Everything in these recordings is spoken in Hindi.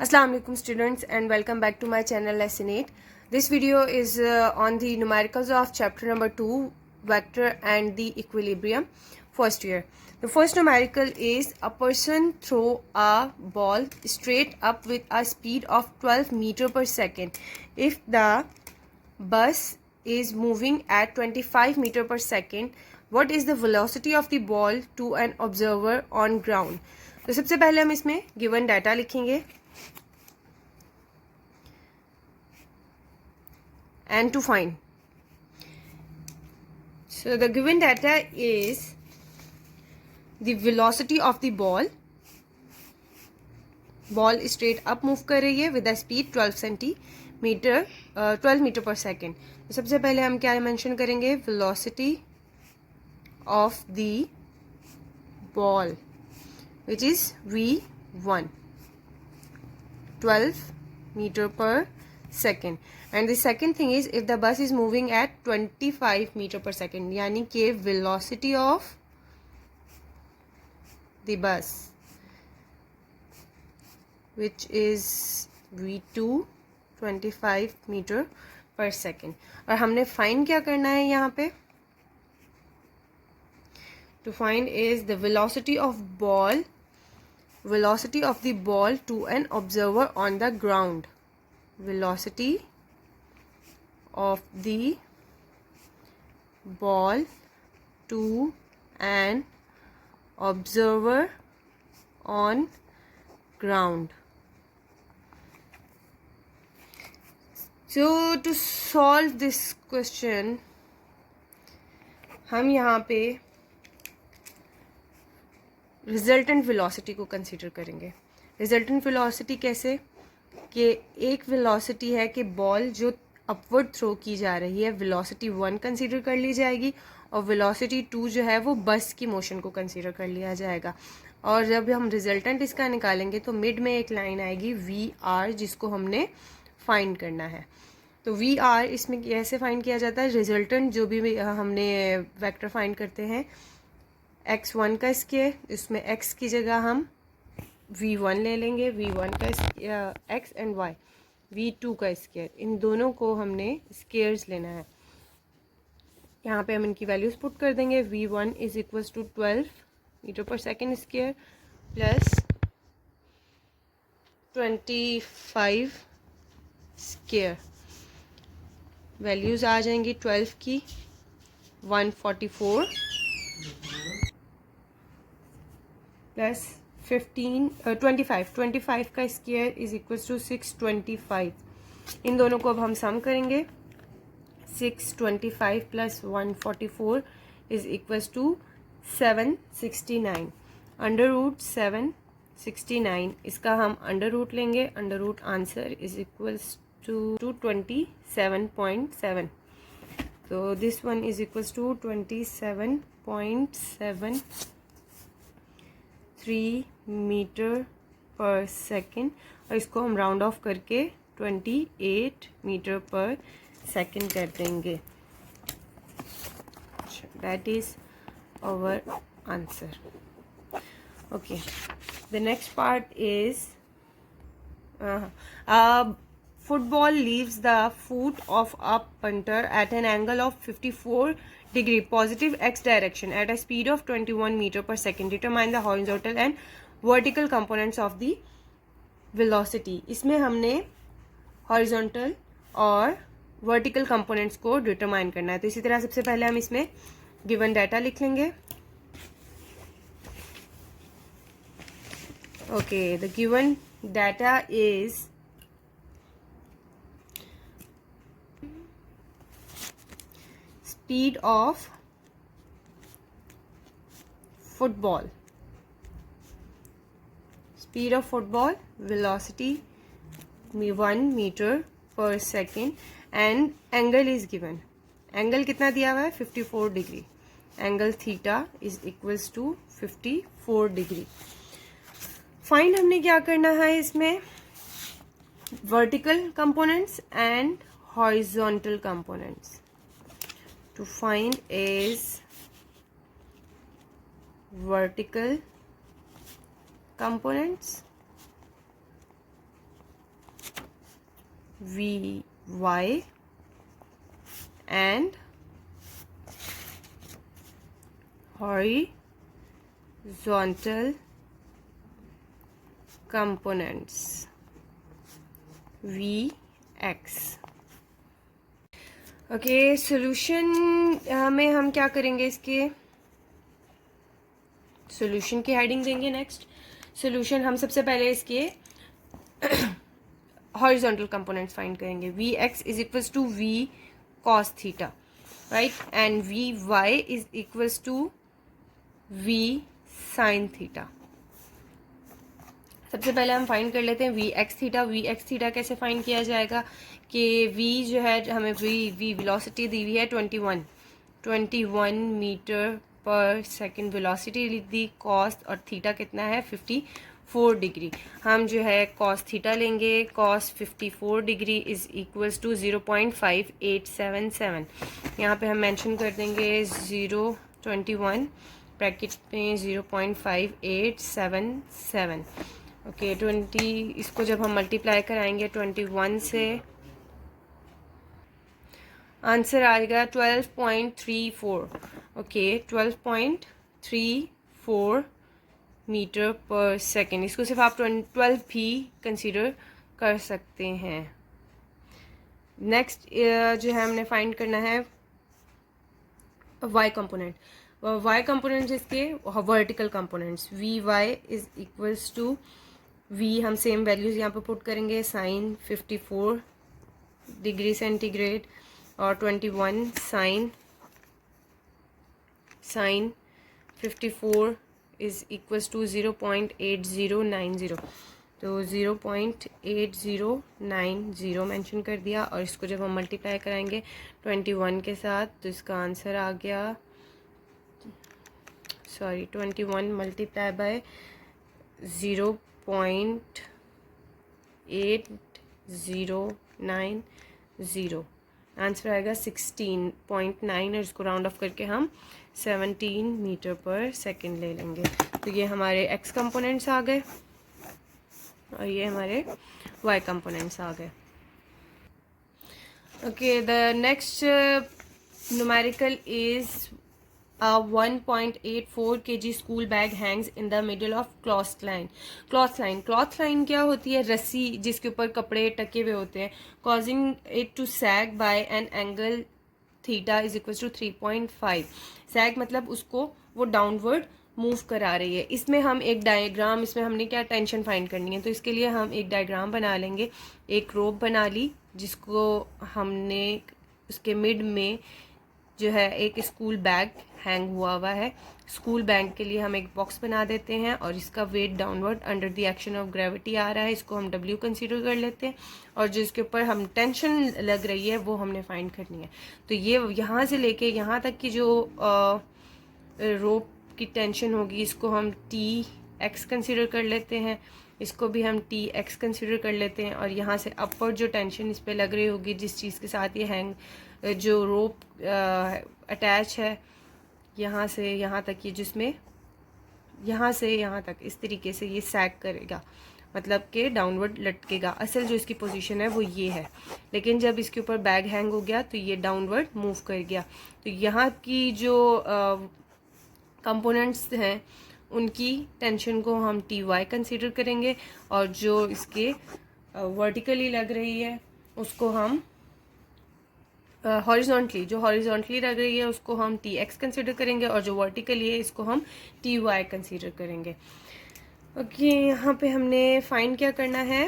Assalamu alaikum students and welcome back to my channel lesson 8. This video is on the numericals of chapter number 2 vector and the equilibrium first year. The first numerical is a person throw a ball straight up with a speed of 12 meter per second. If the bus is moving at 25 meter per second, what is the velocity of the ball to an observer on ground? तो सबसे पहले हम इसमें given data लिखेंगे and to find. So the given data is the velocity of the ball straight up move कर रही है with a speed 12 metre per second. तो सबसे पहले हम क्या मेंशन करेंगे, velocity of the ball which is v1 12 meter per second. And the second thing is if the bus is moving at 25 meter per second, यानी कि velocity of the bus which is v2 25 meter per second. और हमने find क्या करना है यहाँ पे, to find is the velocity of the ball to an observer on the ground. Velocity of the ball to an observer on ground. So to solve this question हम यहाँ पे रिजल्टेंट वेलोसिटी को कंसीडर करेंगे. रिजल्टेंट वेलोसिटी कैसे कि एक वेलोसिटी है कि बॉल जो अपवर्ड थ्रो की जा रही है वेलोसिटी 1 कंसीडर कर ली जाएगी और वेलोसिटी 2 जो है वो बस की मोशन को कंसीडर कर लिया जाएगा. और जब हम रिजल्टेंट इसका निकालेंगे तो मिड में एक लाइन आएगी वी आर जिसको हमने फाइंड करना है. तो वी आर इसमें कैसे फाइंड किया जाता है, रिजल्टेंट जो भी हमने वेक्टर फाइंड करते हैं x1 का स्क्वायर, इसमें x की जगह हम v1 ले लेंगे, v1 का x एंड y v2 का स्क्वायर, इन दोनों को हमने स्क्वायर्स लेना है. यहाँ पे हम इनकी वैल्यूज पुट कर देंगे. v1 is equals to 12 metre per second square plus 25 square. Values आ जाएंगी 12 की 144 प्लस 25 का स्क्वायर इज इक्वल्स टू 625. इन दोनों को अब हम सम करेंगे. 625 plus 144 is equals to 769. Under root 769 इसका हम अंडर रूट लेंगे. Under root answer is equals to 27.7. तो this one is equals to 27.73 metre per second और इसको हम राउंड ऑफ करके 28 मीटर पर सेकेंड कर देंगे. That is our answer. Okay, the next part is football leaves the foot of a punter at an angle of 54 degree positive x direction at a speed of 21 meter per second. Determine the horizontal and vertical components of the velocity. इसमें हमने horizontal और vertical components को determine करना है. तो इसी तरह सबसे पहले हम इसमें given data लिख लेंगे. Okay, the given data is speed of football velocity 1 meter per second and angle is given. angle कितना दिया हुआ है 54 degree. angle theta is equals to 54 degree. Find हमने क्या करना है इसमें, vertical components and horizontal components. To find is vertical components V Y and horizontal components Vx। Okay, solution में हम क्या करेंगे, इसके सॉल्यूशन की हेडिंग देंगे। नेक्स्ट सॉल्यूशन हम सबसे पहले इसके हॉरिजॉन्टल कंपोनेंट्स फाइंड करेंगे। Vx is equals to V cos theta, right, and Vy is equals to V sin theta. सबसे पहले हम फाइंड कर लेते हैं Vx थीटा। Vx थीटा कैसे फाइंड किया जाएगा कि V जो है हमें V वेलोसिटी दी हुई है 21 मीटर पर सेकंड वेलोसिटी दी, कॉस और थीटा कितना है 54 डिग्री। हम जो है कॉस थीटा लेंगे, cos 54 degree is equals to 0.5877। यहाँ पे हम मेंशन कर देंगे 0.21 ब्रैकेट में 0.5877। ओके, 20 इसको जब हम मल्टीप्लाई कराएंगे 21 से, आंसर आएगा 12.34। Okay, 12.34 metre per second. इसको सिर्फ आप 12 भी कंसीडर कर सकते हैं। नेक्स्ट जो है हमने फाइंड करना है वाई कंपोनेंट। वाई कंपोनेंट जिसके vertical components Vy is equals to V, हम सेम वैल्यूज यहाँ पे पुट करेंगे, साइन 54 डिग्री सेंटीग्रेड और 21 साइन 54 इज इक्वल्स टू 0.8090। तो 0.8090 मेंशन कर दिया, और इसको जब हम मल्टीप्लाई कराएंगे 21 के साथ तो इसका आंसर आ गया, 21 मल्टीप्लाई बाय 0.8090, आंसर आएगा 16.9, और इसको राउंड ऑफ करके हम 17 मीटर पर सेकेंड ले लेंगे। तो ये हमारे x कंपोनेंट्स आ गए और ये हमारे y कंपोनेंट्स आ गए। Okay, the next numerical is 1.84 kg school bag Hanks in the middle of cloth line. Cloth line क्या होती है? रस्सी जिसके ऊपर कपड़े टके हुए होते हैं, causing it to sag by an angle theta is equal to 3.5। Sag मतलब उसको वो डाउनवर्ड मूव करा रही है। इसमें हम एक डायग्राम, इसमें हमने क्या टेंशन फाइंड करनी है, तो इसके लिए हम एक डायग्राम बना लेंगे। एक रोप बना ली जिसको हमने उसके मिड में जो है एक स्कूल बैग हैंग हुआ है। स्कूल बैग के लिए हम एक बॉक्स बना देते हैं और इसका weight downward under the action of gravity आ रहा है, इसको हम W कंसीडर कर लेते हैं, और जिसके ऊपर हम टेंशन लग रही है वो हमने फाइंड करनी है। तो ये यहाँ से लेके यहाँ तक की जो रोप की टेंशन होगी इसको हम Tx कंसीडर कर लेते हैं, इसको भी हम Tx कंसीडर कर लेते हैं, और यहाँ से अपवर्ड जो टेंशन इस पर लग रही होगी, जिस चीज़ के साथ ये हैंग जो रोप अटैच है यहाँ से यहाँ तक, ये जिसमें यहाँ से यहाँ तक इस तरीके से ये सैग करेगा, मतलब कि डाउनवर्ड लटकेगा। असल जो इसकी पोजीशन है वो ये है, लेकिन जब इसके ऊपर बैग हैंग हो गया तो ये डाउनवर्ड मूव कर गया। तो यहाँ की जो कंपोनेंट्स हैं उनकी टेंशन को हम Ty कंसीडर करेंगे, और जो इसके वर्टिकली लग रही है उसको हम हॉरिजॉन्टली लग रही है उसको हम Tx कंसीडर करेंगे, और जो वर्टिकली है इसको हम Ty कंसीडर करेंगे। ओके, यहाँ पे हमने फाइंड क्या करना है,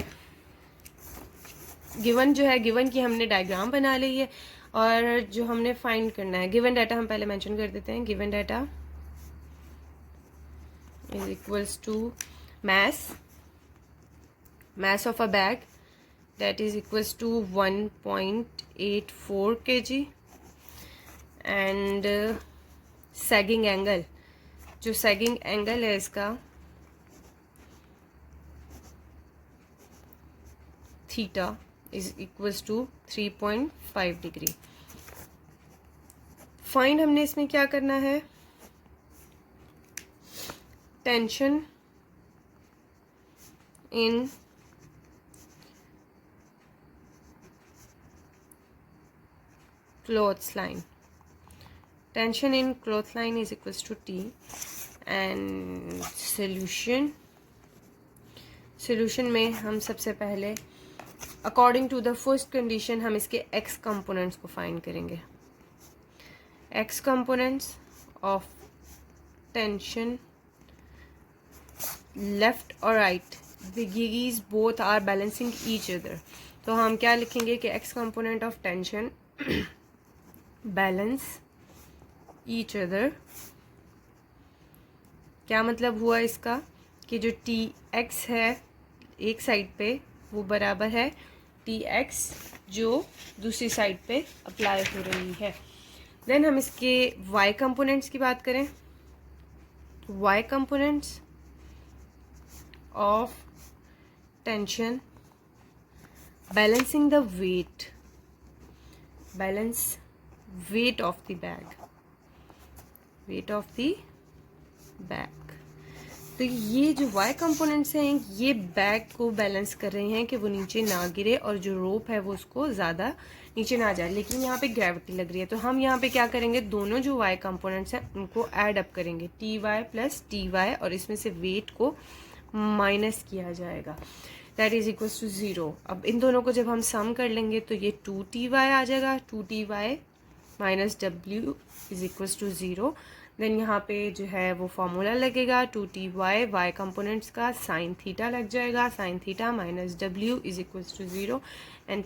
गिवन जो है, गिवन की हमने डायग्राम बना ली है, और जो हमने फाइंड करना है गिवन डाटा हम पहले मेंशन कर देते हैं। Given data is equals to mass of a bag, that is equals to 1.84 kg, and sagging angle, जो sagging angle है इसका theta is equals to 3.5 degree. Find हमने इसमें क्या करना है, tension in clothesline. Tension in clothesline is equals to T. And solution में हम सबसे पहले according to the first condition हम इसके x कंपोनेंट्स को फाइंड करेंगे. x components of tension left और right, these both are balancing each other. तो हम क्या लिखेंगे कि x component of tension balance each other. क्या मतलब हुआ इसका कि जो Tx है एक साइड पे वो बराबर है Tx जो दूसरी साइड पे अप्लाई हो रही है. देन हम इसके y कंपोनेंट्स की बात करें. y components of tension balancing the weight, balance weight of the bag, weight of the bag. तो ये जो y कंपोनेंट्स हैं ये बैग को बैलेंस कर रहे हैं कि वो नीचे ना गिरे और जो रोप है वो उसको ज़्यादा नीचे ना जाए. लेकिन यहाँ पे ग्रेविटी लग रही है तो हम यहाँ पे क्या करेंगे, दोनों जो y कंपोनेंट्स हैं उनको ऐड अप करेंगे, ty प्लस ty, और इसमें से वेट को माइनस किया जाएगा. That is equals to 0. अब इन दोनों को जब हम सम कर लेंगे तो ये 2ty आ जाएगा. 2ty minus w is equals to 0. Then यहाँ पे जो है वो फॉर्मूला लगेगा 2ty y कंपोनेंट्स का साइन थीटा लग जाएगा. Sine theta minus w is equals to 0 and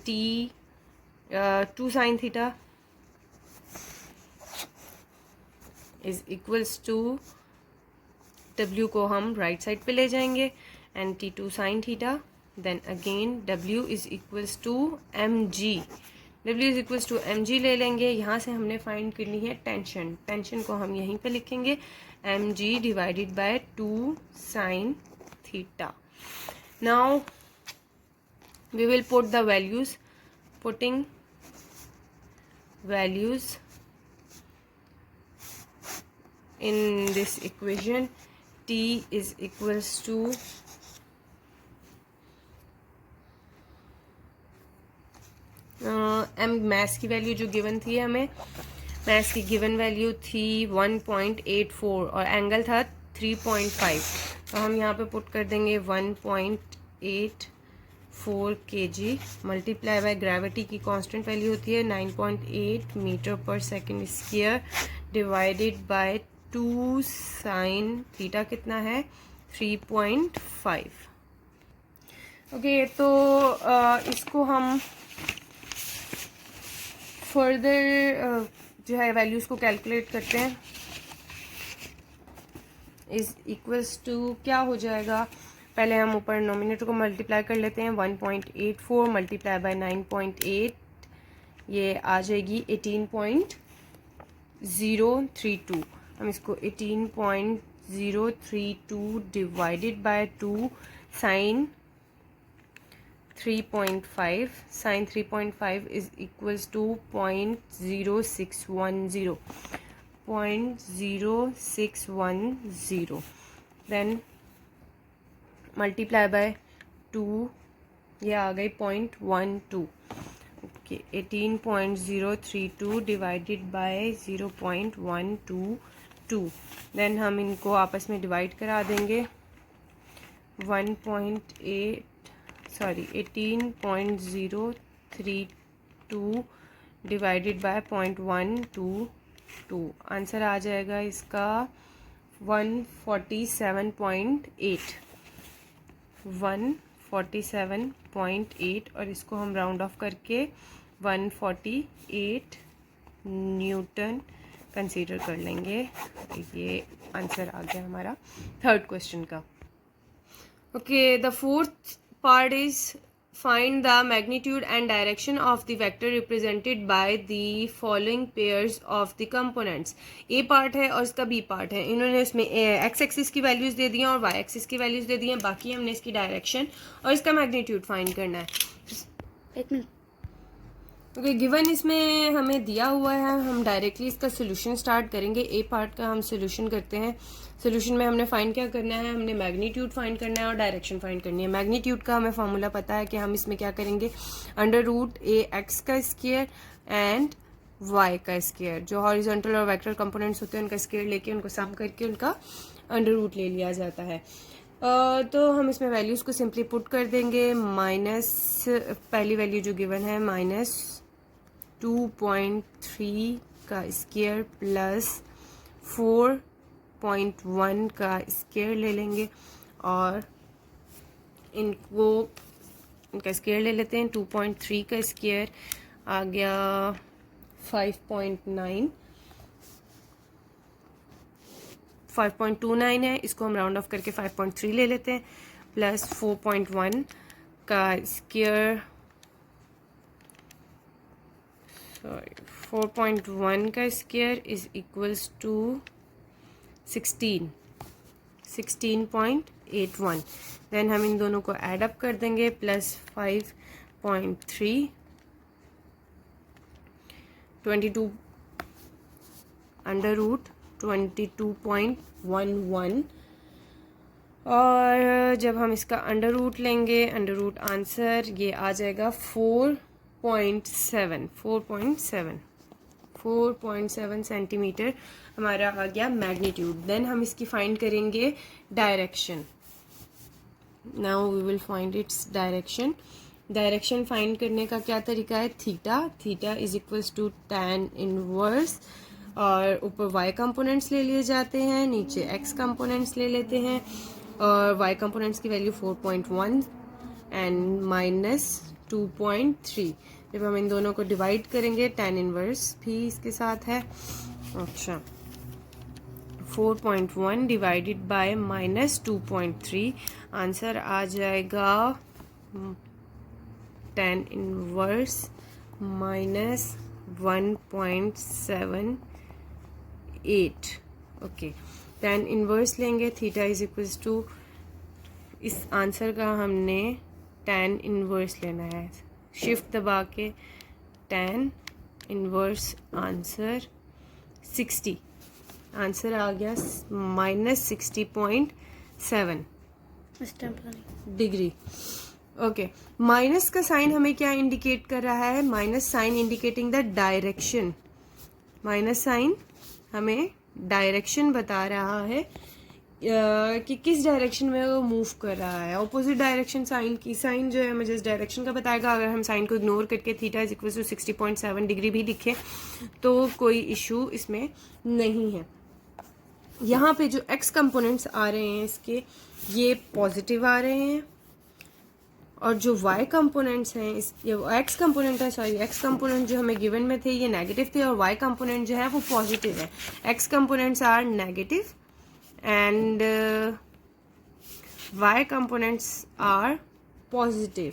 2 sine theta is equals to w को हम राइट साइड पे ले जाएंगे and t2 sine theta. Then again w is equals to mg. w is equals to mg ले लेंगे. यहाँ से हमने फाइंड करनी है टेंशन. टेंशन को हम यहीं पे लिखेंगे mg divided by 2 sine theta. Now we will put the values. Putting values in this equation. T is equals to m mass की वैल्यू जो गिवन थी हमें, mass की गिवन वैल्यू थी 1.84 और एंगल था 3.5. तो हम यहाँ पे पुट कर देंगे 1.84 kg मल्टीप्लाई बाय ग्रेविटी की कांस्टेंट वैल्यू होती है 9.8 metre per second square divided by 2 sine theta कितना है 3.5. ओके, तो इसको हम फर्दर जो है वैल्यूज़ को कैलकुलेट करते हैं. इज इक्वल्स टू क्या हो जाएगा, पहले हम ऊपर नोमिनेटर को मल्टीप्लाई कर लेते हैं. 1.84 मल्टीप्लाई बाय 9.8 ये आ जाएगी 18.032. हम इसको 18.032 divided by 2 sine 3.5. Sine 3.5 is equals to 0.0610. 0.0610. Then multiply by 2 ये आ गई 0.12. Okay, 18.032 divided bye 0.122. देन हम इनको आपस में डिवाइड करा देंगे. 18.032 डिवाइडेड बाय 0.122. आंसर आ जाएगा इसका 147.8. 147.8 और इसको हम राउंड ऑफ करके 148 न्यूटन कंसीडर कर लेंगे. ये आंसर आ गया हमारा थर्ड क्वेश्चन का. Okay, the fourth part is find the magnitude and direction of the vector represented by the following pairs of the components. A part है और इसका B पार्ट है. इन्होंने इसमें x एक्सिस की वैल्यूज दे दी हैं और y एक्सिस की वैल्यूज दे दी हैं. बाकी हमने इसकी डायरेक्शन और इसका मैग्नीट्यूड फाइंड करना है. एक मिनट. ओके, गिवन इसमें हमें दिया हुआ है, हम डायरेक्टली इसका सोल्यूशन स्टार्ट करेंगे. ए पार्ट का हम सोल्यूशन करते हैं. सोल्यूशन में हमने फाइंड क्या करना है, हमने मैग्नीट्यूड फाइंड करना है और डायरेक्शन फाइंड करनी है. मैग्नीट्यूड का हमें फार्मूला पता है कि हम इसमें क्या करेंगे, अंडर रूट ए एक्स का स्क्वायर एंड y का स्क्वायर। जो हॉरिजॉन्टल और वेक्टर कंपोनेंट्स होते हैं उनका स्क्वायर लेके उनको सम करके उनका अंडर रूट ले लिया जाता है। तो हम इसमें वैल्यूज़ को सिंपली पुट कर देंगे। माइनस पहली वैल्यू जो गिवन है -2.3 का स्क्वायर प्लस 4.1 का स्क्वायर ले लेंगे और इनका स्क्वायर ले लेते हैं। 2.3 का स्क्वायर आ गया 5.29 है, इसको हम राउंड ऑफ करके 5.3 ले लेते हैं, प्लस 4.1 का स्क्वायर 4.1 का square is equals to 16.81। Then हम इन दोनों को ऐड अप कर देंगे, प्लस 5.3 22 अंडर रूट 22.11 और जब हम इसका अंडर रूट लेंगे, अंडर रूट आंसर ये आ जाएगा 4.7 सेंटीमीटर हमारा आ गया मैग्नीट्यूड। देन हम इसकी फाइंड करेंगे direction. Now we will find its direction. Direction find करने का क्या तरीका है? Theta is equals to tan inverse और ऊपर y कंपोनेंट्स ले लिए जाते हैं, नीचे x कंपोनेंट्स ले लेते हैं और y कंपोनेंट्स की वैल्यू 4.1 एंड -2.3। जब हम इन दोनों को डिवाइड करेंगे, tan इनवर्स भी इसके साथ है। अच्छा, 4.1 डिवाइडेड बाय -2.3 आंसर आ जाएगा tan inverse -1.78। Okay, tan inverse लेंगे, थीटा इज इक्वल्स टू, इस आंसर का हमने tan इनवर्स लेना है, शिफ्ट दबा के tan इनवर्स आंसर 60, आंसर आ गया -60.7 डिग्री। ओके, माइनस का साइन हमें क्या इंडिकेट कर रहा है? Minus sign indicating the direction. Minus sign हमें डायरेक्शन बता रहा है कि किस डायरेक्शन में वो मूव कर रहा है। ऑपोजिट डायरेक्शन साइन जो है हमें जिस डायरेक्शन का बताएगा। अगर हम साइन को इग्नोर करके theta is equal to 60.7 degree भी लिखें तो कोई इशू इसमें नहीं है। यहाँ पे जो एक्स कंपोनेंट्स आ रहे हैं इसके, ये पॉजिटिव आ रहे हैं और जो y कंपोनेंट्स हैं, ये x कंपोनेंट है, सॉरी x कंपोनेंट जो हमें गिवन में थे ये नेगेटिव थे और y कंपोनेंट जो है वो पॉजिटिव है। x components are negative and y components are positive.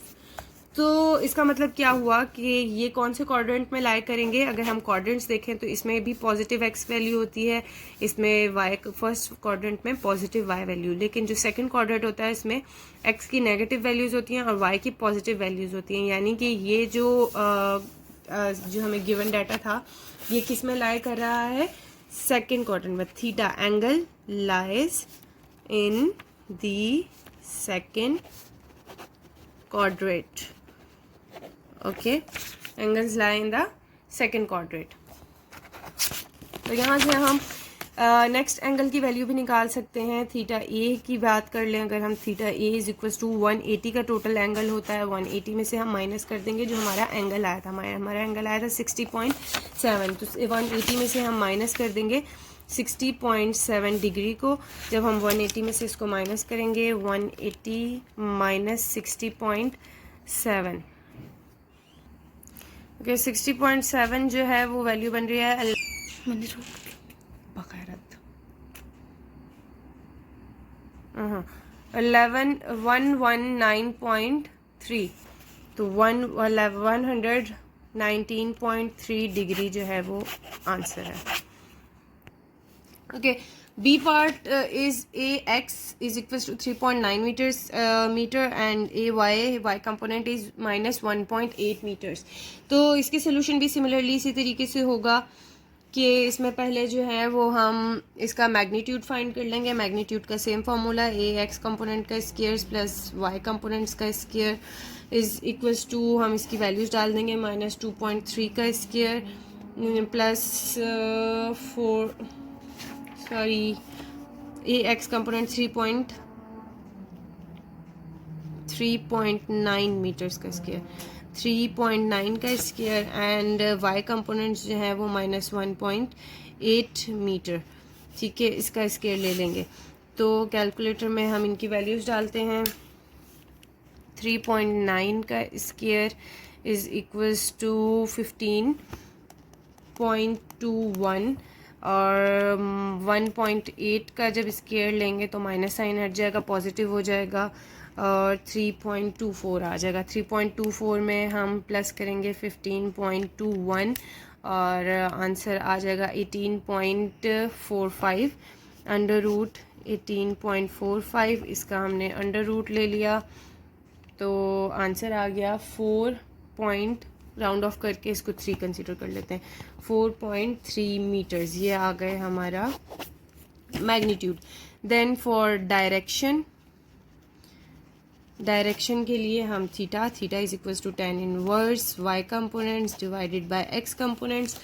तो इसका मतलब क्या हुआ कि ये कौन से क्वाड्रेंट में लाई करेंगे? अगर हम क्वाड्रेंट्स देखें तो इसमें भी पॉजिटिव x वैल्यू होती है, इसमें y फर्स्ट क्वाड्रेंट में पॉजिटिव y वैल्यू, लेकिन जो सेकंड क्वाड्रेंट होता है इसमें x की नेगेटिव वैल्यूज़ होती हैं और y की पॉजिटिव वैल्यूज़ होती हैं। यानी कि ये जो हमें गिवन डाटा था ये किस में लाई कर रहा है? सेकंड क्वाड्रेंट में। Theta angle lies in the second quadrant. Okay, angles lie in the second quadrant. तो यहाँ से हम नेक्स्ट एंगल की वैल्यू भी निकाल सकते हैं। थीटा ए की बात कर लें, अगर हम theta A is equal to 180 का टोटल एंगल होता है, 180 में से हम माइनस कर देंगे जो हमारा एंगल आया था। हमारा एंगल आया था 60.7, तो 180 में से हम माइनस कर देंगे 60.7 डिग्री को। जब हम 180 में से इसको माइनस करेंगे, 180 माइनस 60.7, ओके, 60.7 जो है वो वैल्यू बन रही है 119.3, तो 119.3 डिग्री जो है वो आंसर है। Okay, B part is A X is equals to 3.9 meter and A Y component is -1.8 meters. तो इसके सोल्यूशन भी सिमिलरली इसी तरीके से होगा कि इसमें पहले जो है वो हम इसका मैग्नीट्यूड फाइंड कर लेंगे। मैग्नीट्यूड का सेम फार्मूला, ए एक्स कंपोनेंट का स्क्वायर प्लस वाई कंपोनेंट्स का स्क्वायर इज इक्वल्स टू, हम इसकी वैल्यूज डाल देंगे, -2.3 का स्क्वायर प्लस 4 सॉरी ये एक्स कंपोनेंट 3.9 मीटर्स का स्क्वायर 3.9 का स्क्वायर एंड वाई कंपोनेंट्स जो है वो -1.8 मीटर। ठीक है, इसका स्क्वायर ले लेंगे। तो कैलकुलेटर में हम इनकी वैल्यूज़ डालते हैं। 3.9 का स्क्वायर इज़ इक्वल्स टू 15.21 और 1.8 का जब स्क्वायर लेंगे तो माइनस साइन हट जाएगा, पॉजिटिव हो जाएगा और 3.24 आ जाएगा। 3.24 में हम प्लस करेंगे 15.21 और आंसर आ जाएगा 18.45 अंडर रूट 18.45। इसका हमने अंडर रूट ले लिया तो आंसर आ गया 4 पॉइंट, राउंड ऑफ करके इसको 3 कंसीडर कर लेते हैं, 4.3 मीटर्स। ये आ गए हमारा मैग्नीट्यूड। देन फॉर डायरेक्शन के लिए हम theta is equals to tan inverse Y components divided by X components.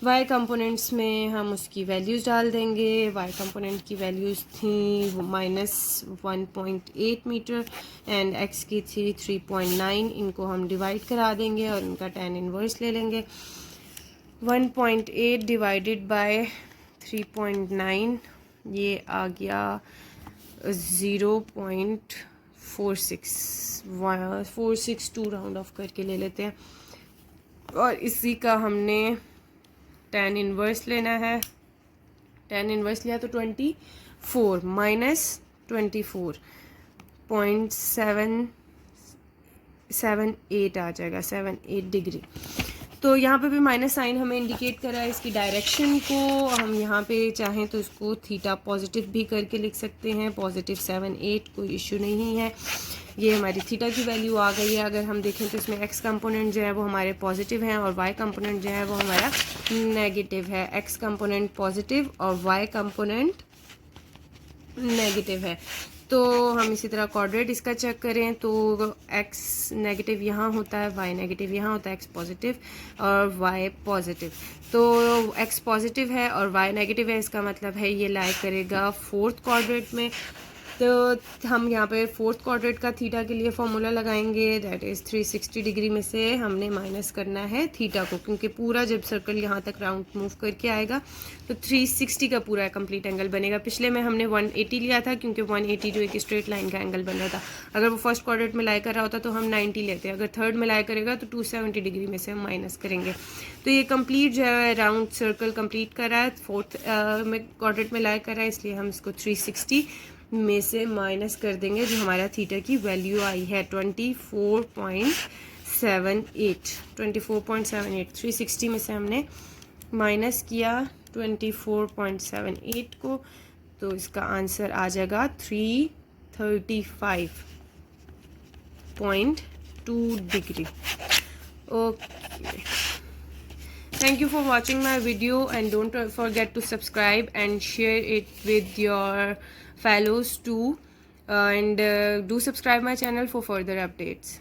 Y components में हम उसकी वैल्यूज़ डाल देंगे। वाई कंपोनेंट की वैल्यूज़ थी -1.8 मीटर एंड एक्स की थी 3.9। इनको हम डिवाइड करा देंगे और इनका tan इनवर्स ले लेंगे। 1.8 डिवाइडेड बाय 3.9 ये आ गया 0.462 राउंड ऑफ करके ले लेते हैं और इसी का हमने tan इनवर्स लेना है। tan इनवर्स लिया तो 24 माइनस 24.778 आ जाएगा, 78 डिग्री। तो यहाँ पे भी माइनस साइन हमें इंडिकेट कर रहा है इसकी डायरेक्शन को। हम यहाँ पे चाहें तो इसको थीटा पॉजिटिव भी करके लिख सकते हैं, +78, कोई इशू नहीं है। ये हमारी थीटा की वैल्यू आ गई है। अगर हम देखें तो इसमें एक्स कंपोनेंट जो है वो हमारे पॉजिटिव हैं और वाई कंपोनेंट जो है वो हमारा नेगेटिव है। एक्स कंपोनेंट पॉजिटिव और वाई कंपोनेंट नेगेटिव है। तो हम इसी तरह कोऑर्डिनेट इसका चेक करें तो एक्स नेगेटिव यहाँ होता है, वाई नेगेटिव यहाँ होता है, एक्स पॉजिटिव और वाई पॉजिटिव। तो एक्स पॉजिटिव है और वाई नेगेटिव है, इसका मतलब है ये लाई करेगा फोर्थ कोऑर्डिनेट में। तो हम यहाँ पे फोर्थ क्वाड्रेंट का थीटा के लिए फॉर्मूला लगाएंगे, दैट इज़ 360 डिग्री में से हमने माइनस करना है थीटा को, क्योंकि पूरा जब सर्कल यहाँ तक राउंड मूव करके आएगा तो 360 का पूरा कंप्लीट एंगल बनेगा। पिछले में हमने 180 लिया था क्योंकि 180 जो एक स्ट्रेट लाइन का एंगल बन रहा था। अगर वो फर्स्ट क्वाड्रेंट में लाई कर रहा होता तो हम 90 लेते हैं, अगर थर्ड में लाई करेगा तो 270 डिग्री में से हम माइनस करेंगे। तो ये कंप्लीट जो है राउंड सर्कल कंप्लीट कर रहा है, फोर्थ में क्वाड्रेंट में लाई कर रहा है, इसलिए हम इसको 360 में से माइनस कर देंगे। जो हमारा थीटा की वैल्यू आई है 24.78 360 में से हमने माइनस किया 24.78 को, तो इसका आंसर आ जाएगा 335.2 degree. Okay, thank you for watching my video and don't forget to subscribe and share it with your fellows too, and do subscribe my channel for further updates.